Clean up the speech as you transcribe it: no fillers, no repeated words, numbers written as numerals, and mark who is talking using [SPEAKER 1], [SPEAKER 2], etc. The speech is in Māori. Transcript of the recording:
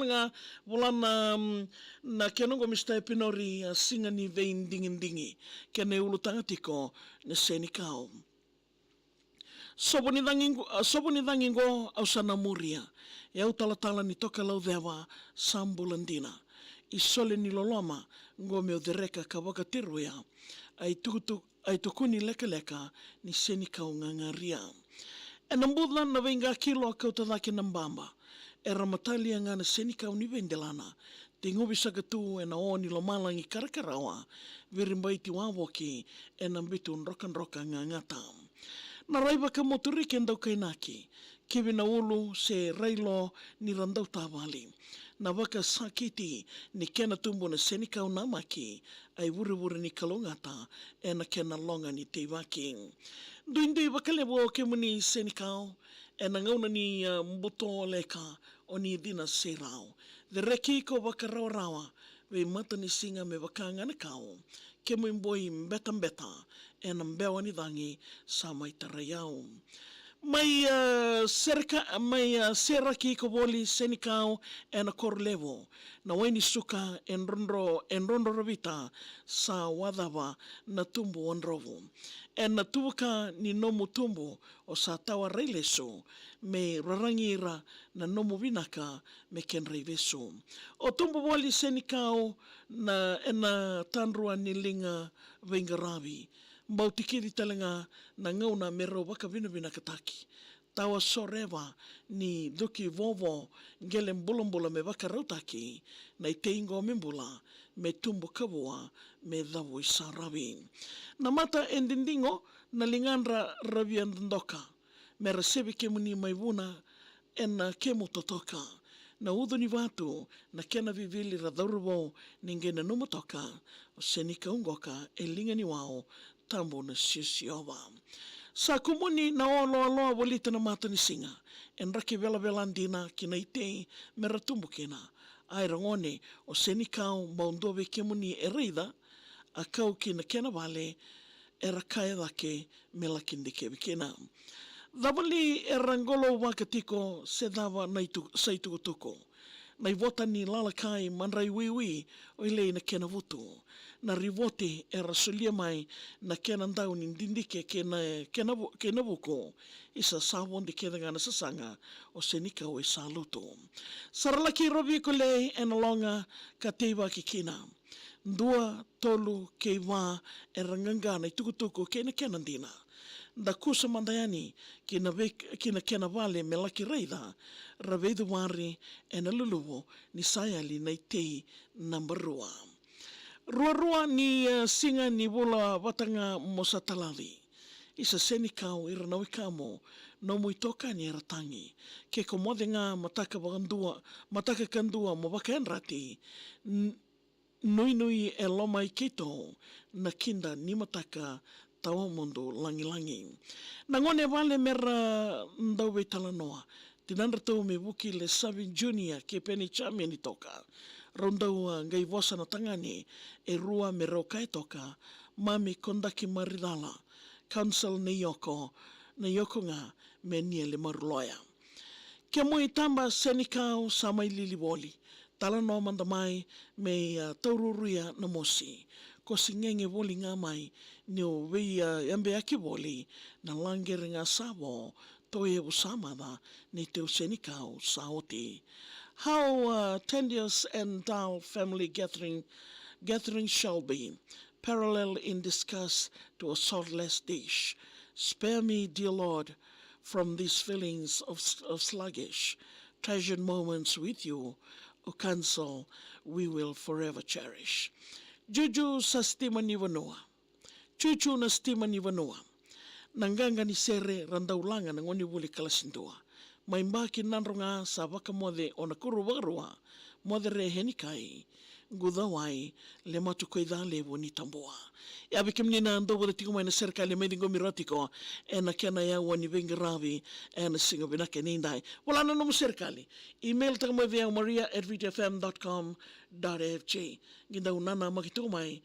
[SPEAKER 1] nga wala na kenongo Mr. Epinori singa ni vein dingin-dingi kene ulutanga tiko na senikau. Sobo ni dangingo au sana muria ya utalatala ni toka lau dewa sambulandina. Isole ni loloma ngome udereka kawaka tiruya ai tukuni leka ni senikau ngangaria. Enambudlan na venga kilo kau tadaki nambamba. Era matalia ngana senikau ni vendelana. Tingubi sagatu ena oni lo malangi karakarawa. Virimbaiti wawoki enambitu nroka ngangata. Na raiba ka moturike ndau kainaki. Kiwi na ulu se railo ni randau tawali. Na waka sakiti ni kena tumbo na senikau namaki. Ai wuri ni kalongata ena kena longa ni teiwaki. Duindui wakalewo ke muni senikau. Ena ngauna ni mbuto leka o ni dina serau. The reki ko wakarawa we mata ni singa me wakanga na kau. Ke muimboi mbeta ena mbewa ni dangi sa mai tarayau. Mai seraki ko woli senikau ena korlevo. Na waini suka en rondo ravita sa wadava na tumbo onrovo. Ena tuwaka ni nomu tumbo o sa tawa reileso me rarangira na nomu vinaka me ken reiveso. O tumbo woli senikau na ena tanrua ni linga vengaravi. Mbautikiri talenga na ngauna mero waka vina kataki. Tawa soreva ni duki vovo ngele mbulambula me waka rautaki na iteingo mimbula me tumbo kawua me dhawu isaravi. Na mata endindingo na lingandra ravi andandoka me rasevi kemuni maivuna ena kemu totoka. Na udo ni watu na kena vivili radharubo ningena numatoka o senika ungoka e linga ni wao tambo na siosiova. Sa kumuni na oloa walita na mata ni singa. En raki vela andina kina itei me ratumbu kina. Ai rangone o senikau maundove kemuni e reida a kau kina kena vale e rakaya dake me lakindike vikina. Dawali e rangolo wakatiko se dawa saitukutuko. Nai vota ni lalakai manrai wiwi o ilei na kena vutu. Na rivote e rasulia mai na kena ndau ni ndindike kena vuko. Isa sawon di kena ngana sasanga o senika o isaluto. Saralaki rovi kolei ena longa ka teiwa kikina. Ndua tolu keiwa e rangangana i tukutuko kena ndina. Da kusa mandayani kina kena vale me laki reida raveidu wari ena luluwo ni sayali na itei nambarua. Rua ni singa ni wula watanga mosatalali. Isa senikau iranau ikamo no muitoka ni eratangi. Ke komode nga mataka kandua mo waka enrati nui e loma i kito na kinda ni mataka tawa mondo langi. Nangone vale mera ndawe talanoa. Tinandra tau me wuki le Savin Junior ke peni chame ni toka. Rondau ngai vosa na tangani e rua me rokai toka. Mami kondaki maridala. Council na yoko nga me nia le maruloya. Ke mui tamba senikau sa mai liliwoli. Talanoa mandamai me taururuia na mosi. Ko singenge woli ngā mai ni o wei yambe aki woli na langere ngā sawo toe usamada ni te senikau saoti. How tenuous and dull family gathering shall be, parallel in disgust to a saltless dish. Spare me, dear Lord, from these feelings of sluggish, treasured moments with you, O counsel we will forever cherish. Juju sa stima ni Vanua. Chuchu na stima ni Vanua. Nanganga ni sere randaulanga na ngoni wuli kalasindua. Maimbaki nanronga sa waka mode o na kuru wagarua. Mode re henikai. Gudawai le matukoi dale woni tambua. Ya bikim ni na ando wada tikumai na serikali medingo mirotiko. E na kena ya wani vengaravi. E na singa binake nindai. Wala na nomu serikali. Email takamai via maria@vtfm.com.fg. Ginda unana makitukumai.